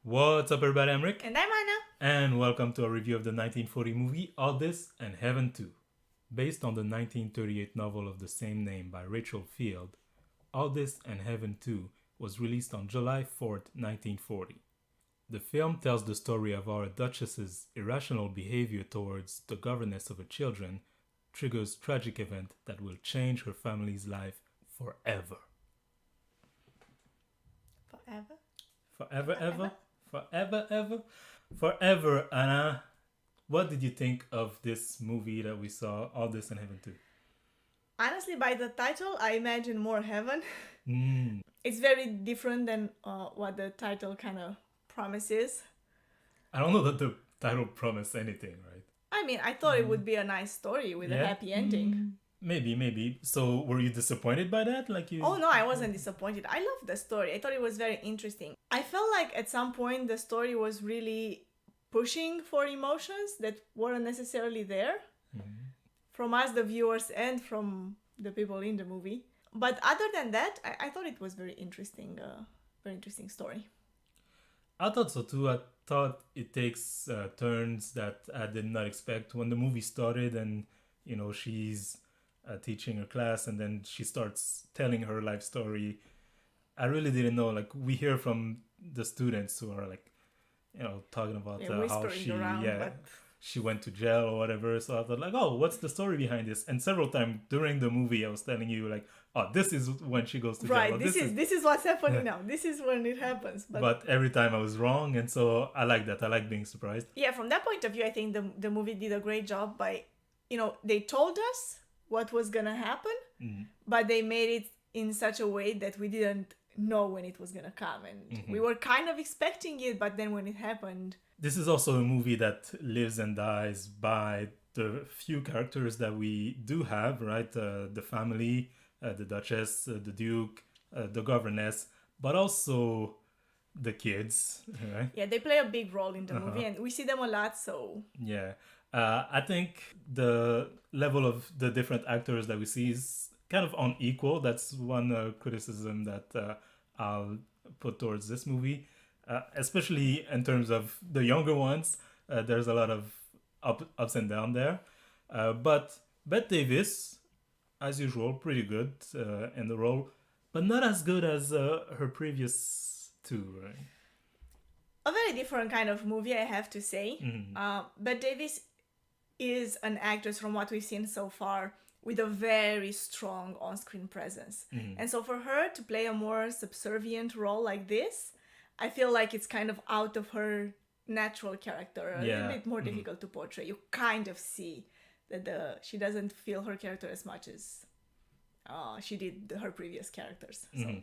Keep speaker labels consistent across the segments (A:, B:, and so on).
A: What's up, everybody? I'm Rick,
B: And I'm Anna.
A: and welcome to a review of the 1940 movie All This and Heaven 2. Based on the 1938 novel of the same name by Rachel Field, All This and Heaven 2 was released on July 4th, 1940. The film tells the story of how a duchess's irrational behavior towards the governess of her children triggers tragic event that will change her family's life forever.
B: Forever?
A: Forever, ever? Forever, ever? Forever, Anna. What did you think of this movie that we saw, All This in Heaven 2?
B: Honestly, by the title, I imagine more heaven.
A: Mm.
B: It's very different than what the title kind of promises.
A: I don't know that the title promised anything, right?
B: I mean, I thought it would be a nice story with a happy ending.
A: Maybe. So, were you disappointed by that?
B: Oh no, I wasn't disappointed. I loved the story. I thought it was very interesting. I felt like at some point the story was really pushing for emotions that weren't necessarily there from us, the viewers, and from the people in the movie. But other than that, I thought it was very interesting story.
A: I thought so too. I thought it takes turns that I did not expect. When the movie started and, she's teaching her class and then she starts telling her life story, I really didn't know. Like, we hear from the students who are talking about how she went to jail or whatever. So I thought oh, what's the story behind this? And several times during the movie I was telling you oh, this is when she goes to jail.
B: Right, this is what's happening now. This is when it happens.
A: But every time I was wrong, and so I like that. I like being surprised.
B: Yeah, from that point of view, I think the movie did a great job by, they told us what was gonna happen, but they made it in such a way that we didn't know when it was gonna come, and we were kind of expecting it, but then when it happened.
A: This is also a movie that lives and dies by the few characters that we do have, right? The family, the duchess, the duke, the governess, but also the kids, right?
B: Yeah, they play a big role in the movie, and we see them a lot, so...
A: Yeah. I think the level of the different actors that we see is kind of unequal. That's one criticism that I'll put towards this movie. Especially in terms of the younger ones, there's a lot of ups and downs there. But Bette Davis, as usual, pretty good in the role, but not as good as her previous two, right?
B: A very different kind of movie, I have to say. Bette Davis is an actress, from what we've seen so far, with a very strong on-screen presence. And so for her to play a more subservient role like this, I feel like it's kind of out of her natural character, a little bit more difficult to portray. You kind of see that she doesn't feel her character as much as she did her previous characters. So.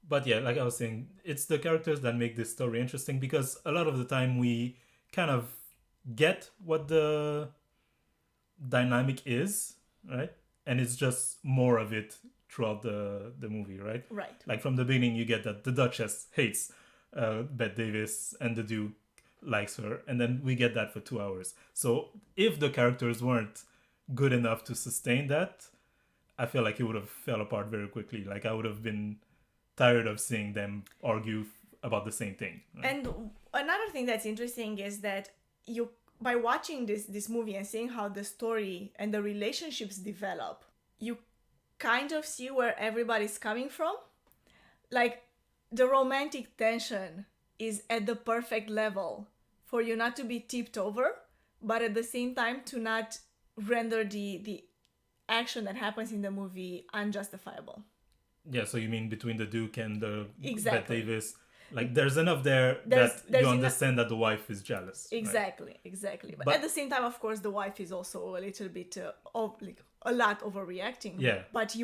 A: But yeah, like I was saying, it's the characters that make this story interesting, because a lot of the time we kind of get what the dynamic is, right? And it's just more of it throughout the movie, right?
B: Right.
A: Like from the beginning, you get that the Duchess hates Bette Davis and the Duke likes her, and then we get that for 2 hours. So if the characters weren't good enough to sustain that, I feel like it would have fell apart very quickly. Like I would have been tired of seeing them argue about the same thing. Right?
B: And another thing that's interesting is that by watching this movie and seeing how the story and the relationships develop, you kind of see where everybody's coming from. Like, the romantic tension is at the perfect level for you not to be tipped over, but at the same time to not render the action that happens in the movie unjustifiable.
A: Yeah, so you mean between the Duke and the
B: Exactly.
A: Bette Davis, like there's enough there that you understand that the wife is jealous.
B: Exactly. But at the same time, of course, the wife is also a little bit a lot overreacting.
A: Yeah.
B: But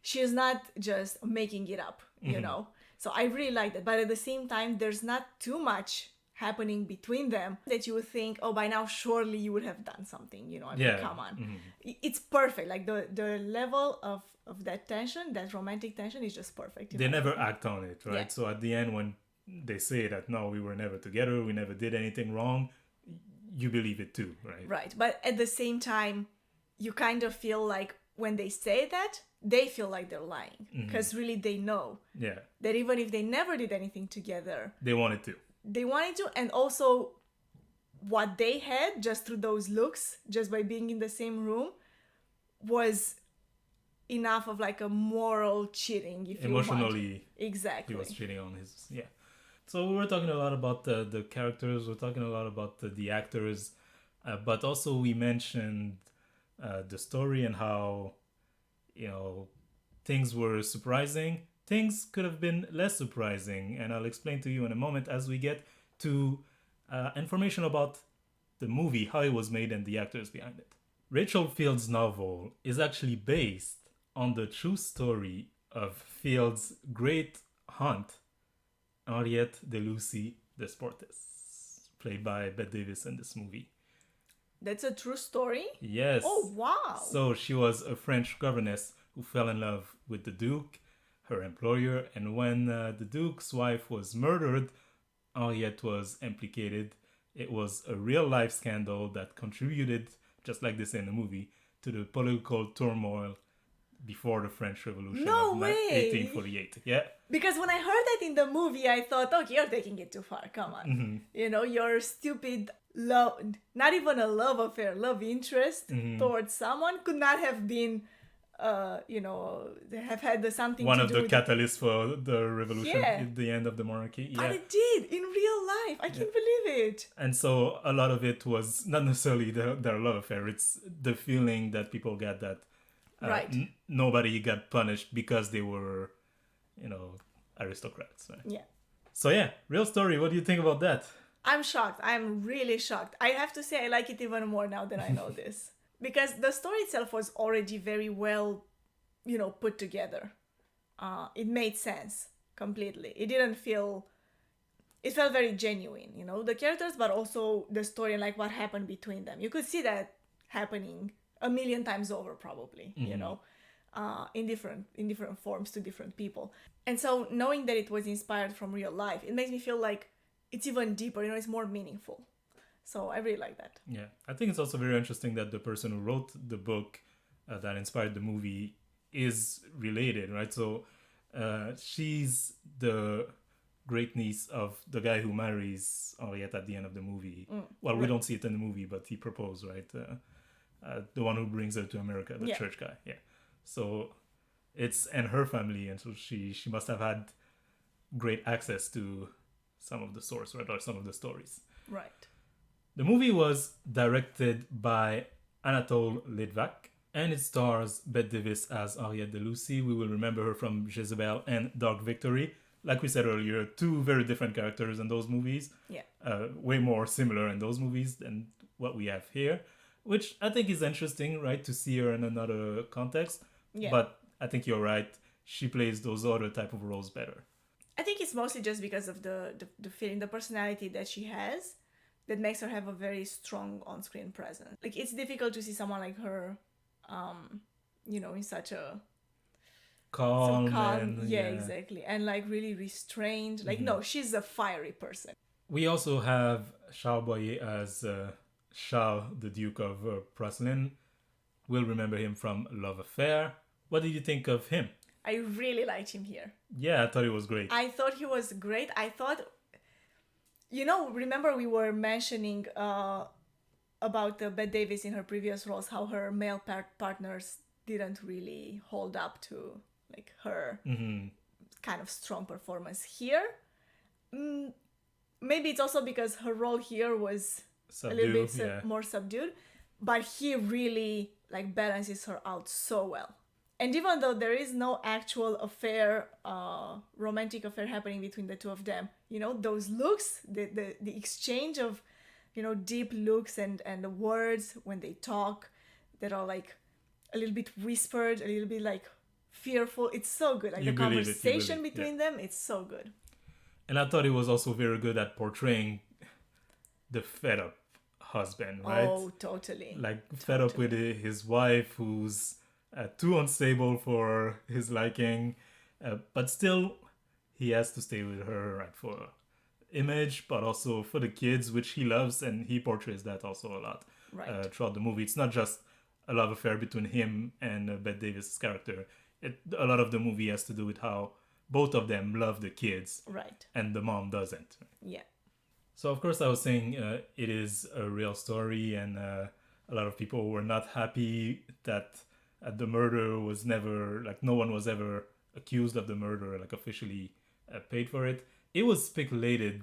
B: she is not just making it up, you know. So I really like that. But at the same time, there's not too much happening between them that you would think, oh, by now surely you would have done something, I mean, come on. It's perfect. Like the level of that tension, that romantic tension, is just perfect.
A: They never act on it, right?
B: Yeah.
A: So at the end, when they say that no, we were never together, we never did anything wrong, you believe it too, right?
B: Right. But at the same time, you kind of feel like, when they say that, they feel like they're lying. Because really they know that even if they never did anything together,
A: they wanted to.
B: And also what they had just through those looks, just by being in the same room, was enough of like a moral cheating, if
A: emotionally
B: you want. Exactly.
A: He was cheating on his So we were talking a lot about the characters, we're talking a lot about the actors, but also we mentioned the story and how, things were surprising. Things could have been less surprising, and I'll explain to you in a moment as we get to information about the movie, how it was made, and the actors behind it. Rachel Field's novel is actually based on the true story of Field's great aunt, Henriette de Lucy Desportes, played by Bette Davis in this movie.
B: That's a true story?
A: Yes.
B: Oh, wow.
A: So she was a French governess who fell in love with the Duke, her employer, and when the Duke's wife was murdered, Henriette was implicated. It was a real-life scandal that contributed, just like they say in the movie, to the political turmoil before the French Revolution
B: of
A: 1848. Yeah.
B: Because when I heard that in the movie, I thought, okay, you're taking it too far. Come on. Your stupid love, not even a love affair, love interest towards someone could not have been, have had something
A: one
B: to
A: of
B: do
A: the
B: with
A: catalysts for the revolution at the end of the monarchy.
B: But it did in real life. I can't believe it.
A: And so a lot of it was not necessarily their love affair. It's the feeling that people get that nobody got punished because they were, aristocrats. Right?
B: Yeah.
A: So real story. What do you think about that?
B: I'm shocked. I'm really shocked. I have to say I like it even more now that I know this. Because the story itself was already very well, put together. It made sense completely. It felt very genuine, the characters, but also the story and like what happened between them. You could see that happening a million times over probably, in different forms to different people. And so knowing that it was inspired from real life, it makes me feel like it's even deeper, it's more meaningful. So I really like that.
A: Yeah, I think it's also very interesting that the person who wrote the book that inspired the movie is related, right? So she's the great niece of the guy who marries Henriette at the end of the movie. We don't see it in the movie, but he proposed, right? The one who brings her to America, the church guy. Yeah. So it's in her family, and so she must have had great access to some of the source, right? Or some of the stories.
B: Right.
A: The movie was directed by Anatole Litvak, and it stars Bette Davis as Henriette de Lucy. We will remember her from Jezebel and Dark Victory. Like we said earlier, two very different characters in those movies.
B: Yeah.
A: Way more similar in those movies than what we have here, which I think is interesting, right? To see her in another context. Yeah. But I think you're right. She plays those other type of roles better.
B: I think it's mostly just because of the feeling, the personality that she has, that makes her have a very strong on-screen presence. Like, it's difficult to see someone like her, in such a
A: calm.
B: Exactly, and like really restrained. Like, no, she's a fiery person.
A: We also have Charles Boyer as Charles, the Duke of Praslin. We'll remember him from Love Affair. What did you think of him?
B: I really liked him here.
A: Yeah, I thought he was great.
B: I thought he was great. I thought, remember we were mentioning about Bette Davis in her previous roles, how her male partners didn't really hold up to like her kind of strong performance here. Maybe it's also because her role here was a little bit more subdued, but he really like balances her out so well. And even though there is no actual affair, romantic affair happening between the two of them, those looks, the exchange of, deep looks and the words when they talk that are like a little bit whispered, a little bit like fearful. It's so good. Like the conversation between them, it's so good.
A: And I thought he was also very good at portraying the fed up husband, right?
B: Oh, totally.
A: Like fed up with his wife who's too unstable for his liking, but still he has to stay with her, right, for image, but also for the kids, which he loves, and he portrays that also a lot throughout the movie. It's not just a love affair between him and Bette Davis' character. A lot of the movie has to do with how both of them love the kids,
B: Right.
A: and the mom doesn't.
B: Yeah.
A: So of course I was saying it is a real story, and a lot of people were not happy that the murder was never, like, no one was ever accused of the murder, like officially paid for it. It was speculated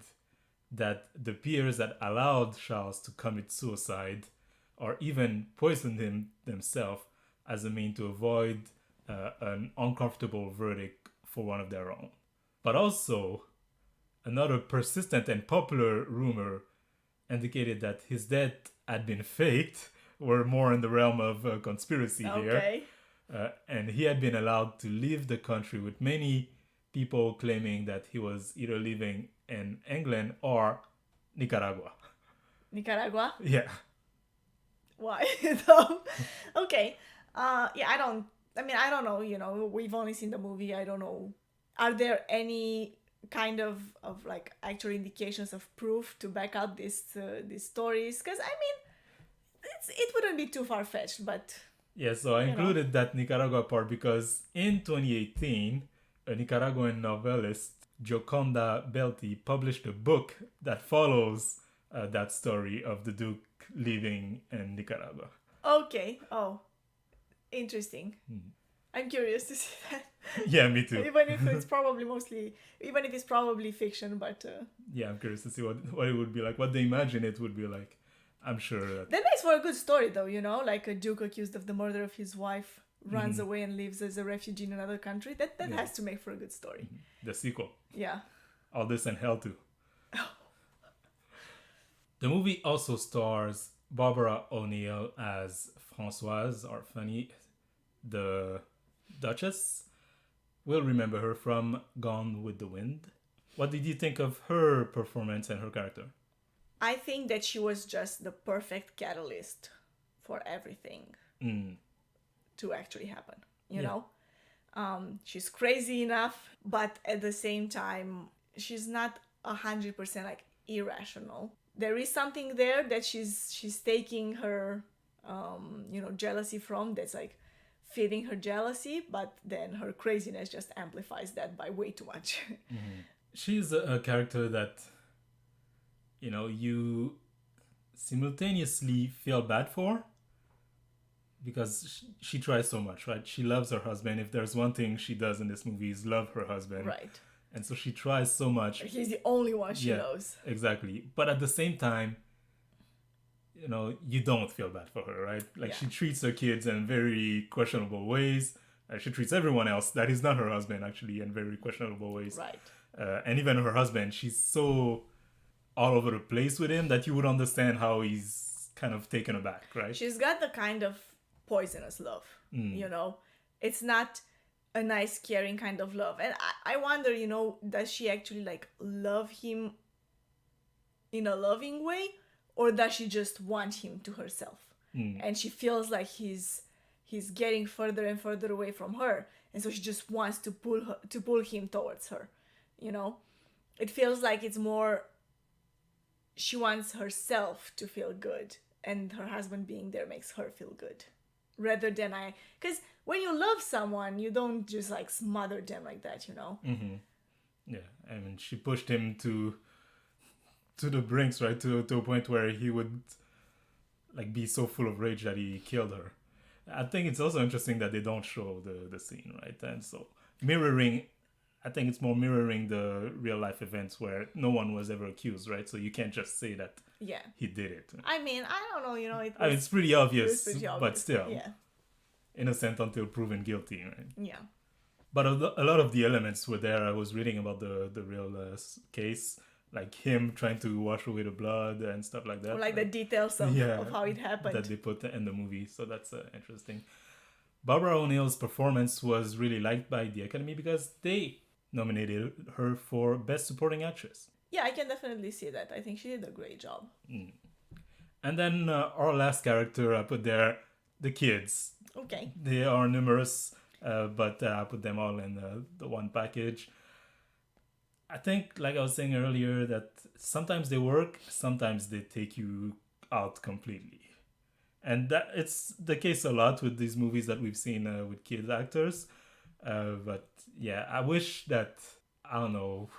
A: that the peers that allowed Charles to commit suicide or even poisoned him themselves as a mean to avoid an uncomfortable verdict for one of their own. But also, another persistent and popular rumor indicated that his death had been faked. We're more in the realm of conspiracy here. And he had been allowed to leave the country, with many people claiming that he was either living in England or Nicaragua.
B: Nicaragua?
A: Yeah.
B: Why? Okay. Yeah, I don't know, we've only seen the movie. I don't know. Are there any kind of like actual indications of proof to back up these stories? Because I mean, it wouldn't be too far-fetched, but
A: yeah, so I included that Nicaragua part because in 2018 a Nicaraguan novelist, Gioconda Belti, published a book that follows that story of the Duke living in Nicaragua.
B: Okay. Oh, interesting. I'm curious to see that.
A: Yeah, me too.
B: Even if it's probably fiction, but
A: yeah, I'm curious to see what it would be like, what they imagine it would be like. I'm sure
B: that makes for a good story, though, like a duke accused of the murder of his wife runs away and lives as a refugee in another country. That has to make for a good story.
A: The sequel.
B: Yeah.
A: All this and hell too. The movie also stars Barbara O'Neill as Françoise, or Fanny, the Duchess. We'll remember her from Gone with the Wind. What did you think of her performance and her character?
B: I think that she was just the perfect catalyst for everything to actually happen, you know? She's crazy enough, but at the same time, she's not 100% like irrational. There is something there that she's taking her, jealousy from, that's like feeding her jealousy, but then her craziness just amplifies that by way too much.
A: She's a character that, you simultaneously feel bad for, because she tries so much, right? She loves her husband. If there's one thing she does in this movie is love her husband.
B: Right.
A: And so she tries so much.
B: He's the only one she knows.
A: Exactly. But at the same time, you don't feel bad for her, right? Like, she treats her kids in very questionable ways. She treats everyone else that is not her husband, actually, in very questionable ways.
B: Right.
A: And even her husband, she's so all over the place with him that you would understand how he's kind of taken aback, right?
B: She's got the kind of poisonous love, It's not a nice, caring kind of love. And I wonder, does she actually like love him in a loving way, or does she just want him to herself? And she feels like he's getting further and further away from her, and so she just wants to pull him towards her. It feels like it's more she wants herself to feel good, and her husband being there makes her feel good, rather than because when you love someone, you don't just like smother them like that,
A: Yeah, I mean, she pushed him to the brinks, right? To a point where he would like be so full of rage that he killed her. I think it's also interesting that they don't show the scene, right? And so I think it's more mirroring the real life events where no one was ever accused, right? So you can't just say that he did it.
B: I mean, I don't know,
A: it's pretty obvious,
B: pretty obvious,
A: but still.
B: Yeah.
A: Innocent until proven guilty, right?
B: Yeah.
A: But a lot of the elements were there. I was reading about the real case, like him trying to wash away the blood and stuff like that.
B: Or like the details of how it happened.
A: That they put in the movie. So that's interesting. Barbara O'Neill's performance was really liked by the Academy because they nominated her for Best Supporting Actress.
B: Yeah, I can definitely see that. I think she did a great job.
A: And then our last character, I put there the kids.
B: Okay.
A: They are numerous, but I put them all in the one package. I think, like I was saying earlier, that sometimes they work, sometimes they take you out completely. And that it's the case a lot with these movies that we've seen with kid actors. But yeah, I wish that, I don't know,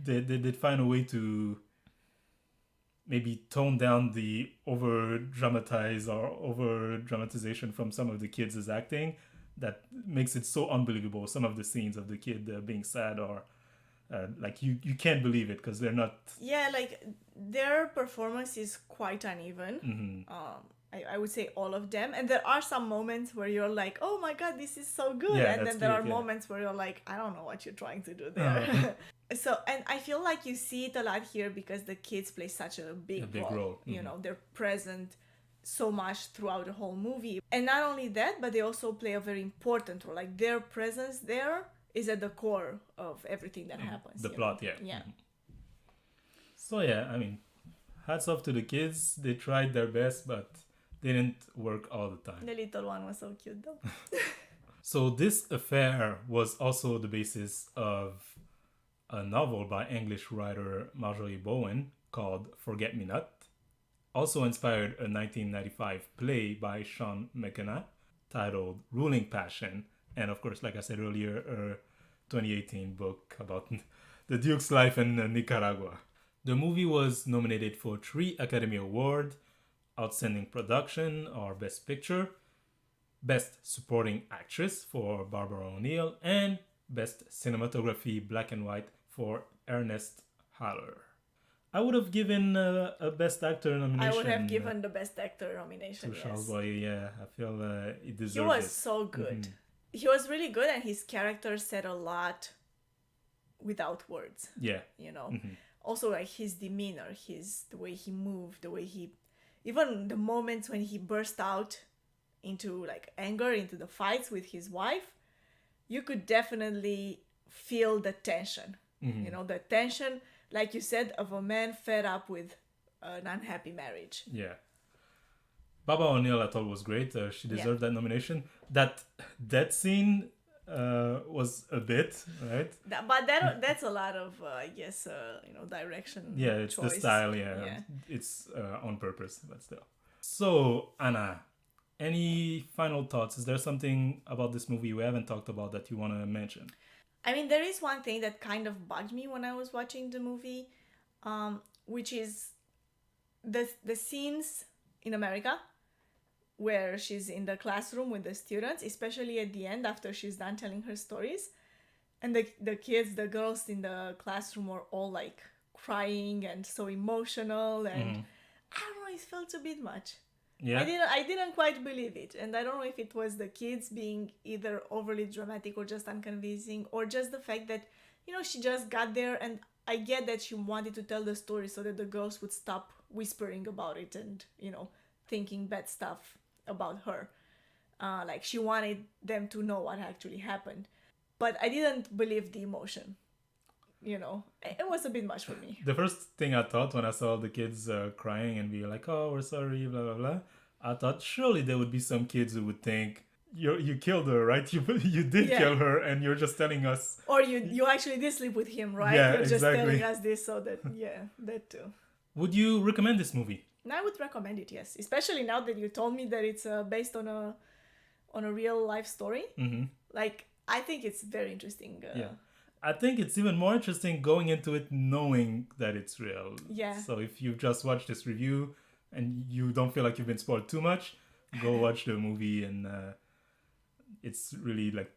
A: they'd find a way to maybe tone down the over dramatization from some of the kids' acting that makes it so unbelievable. Some of the scenes of the kid being sad or like you can't believe it because they're not.
B: Yeah, like their performance is quite uneven. I would say all of them, and there are some moments where you're like, oh my god, this is so good,
A: Yeah,
B: and
A: that's
B: then there are
A: cute, yeah.
B: moments where you're like, I don't know what you're trying to do there. So, and I feel like you see it a lot here because the kids play such a big role. You know, they're present so much throughout the whole movie, and not only that, but they also play a very important role. Like their presence there is at the core of everything that happens.
A: The plot,
B: know?
A: yeah.
B: Yeah.
A: So yeah, I mean, hats off to the kids. They tried their best, but they didn't work all the time.
B: The little one was so cute though.
A: So this affair was also the basis of a novel by English writer Marjorie Bowen called Forget Me Not. Also inspired a 1995 play by Sean McKenna titled Ruling Passion. And of course, like I said earlier, a 2018 book about the Duke's life in Nicaragua. The movie was nominated for 3 Academy Awards: Outstanding Production or Best Picture, Best Supporting Actress for Barbara O'Neill, and Best Cinematography Black and White for Ernest Haller. I would have given a Best Actor nomination.
B: I would have given the Best Actor nomination,
A: to Charles Boyer. Yeah, I feel he deserves it.
B: He was so good. He was really good, and his character said a lot without words.
A: Yeah.
B: You know? Also, like his demeanor, the way he moved, the way he... Even the moments when he burst out into like anger, into the fights with his wife, you could definitely feel the tension. You know, the tension, like you said, of a man fed up with an unhappy marriage.
A: Yeah. Baba O'Neill I thought was great. She deserved that nomination. That scene was a bit, right?
B: But that's a lot of, I guess, direction.
A: Yeah, it's
B: choice.
A: the style, yeah. It's on purpose, but still. So, Anna, any final thoughts? Is there something about this movie we haven't talked about that you want to mention?
B: I mean, there is one thing that kind of bugged me when I was watching the movie, which is the scenes in America where she's in the classroom with the students, especially at the end after she's done telling her stories. And the kids, the girls in the classroom are all like crying and so emotional. And I don't know, it felt a bit much.
A: Yeah.
B: I didn't quite believe it, and I don't know if it was the kids being either overly dramatic or just unconvincing, or just the fact that, you know, she just got there, and I get that she wanted to tell the story so that the girls would stop whispering about it and, you know, thinking bad stuff about her. Like she wanted them to know what actually happened, but I didn't believe the emotion. You know, it was a bit much for me.
A: The first thing I thought when I saw the kids crying and be like, "Oh, we're sorry," blah blah blah, I thought surely there would be some kids who would think, "You killed her, right? You did kill her, and you're just telling us."
B: Or you actually did sleep with him, right?
A: Yeah,
B: you're just
A: exactly.
B: telling us this so that that too.
A: Would you recommend this movie?
B: I would recommend it, yes, especially now that you told me that it's based on a real life story. Like, I think it's very interesting.
A: I think it's even more interesting going into it knowing that it's real.
B: Yeah.
A: So if you've just watched this review and you don't feel like you've been spoiled too much, go watch the movie, and it's really like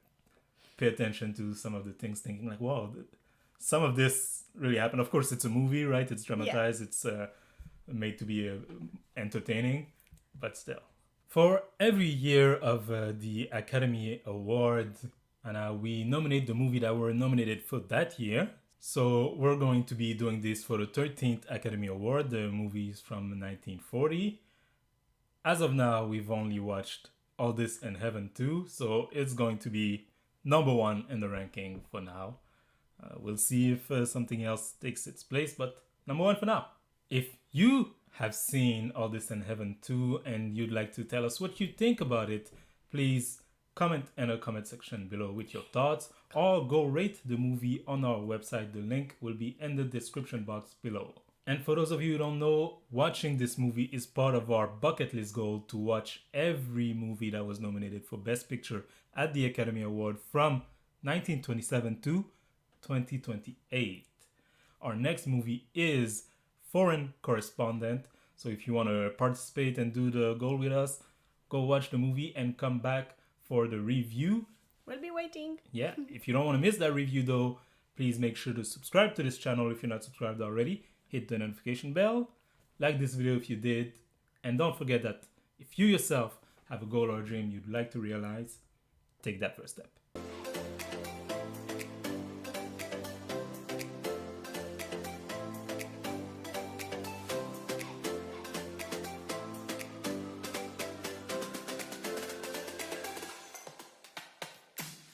A: pay attention to some of the things, thinking like, wow, some of this really happened. Of course, it's a movie, right? It's dramatized. It's made to be entertaining, but still. For every year of the Academy Award, and we nominate the movie that were nominated for that year. So we're going to be doing this for the 13th Academy Award. The movie is from 1940. As of now, we've only watched All This and Heaven 2, so it's going to be number 1 in the ranking for now. We'll see if something else takes its place, but number 1 for now. If you have seen All This and Heaven 2 and you'd like to tell us what you think about it, please comment in the comment section below with your thoughts, or go rate the movie on our website. The link will be in the description box below. And for those of you who don't know, watching this movie is part of our bucket list goal to watch every movie that was nominated for Best Picture at the Academy Award from 1927 to 2028. Our next movie is Foreign Correspondent. So if you want to participate and do the goal with us, go watch the movie and come back for the review.
B: We'll be waiting.
A: Yeah, if you don't want to miss that review though, please make sure to subscribe to this channel if you're not subscribed already. Hit the notification bell, like this video if you did, and don't forget that if you yourself have a goal or a dream you'd like to realize, take that first step.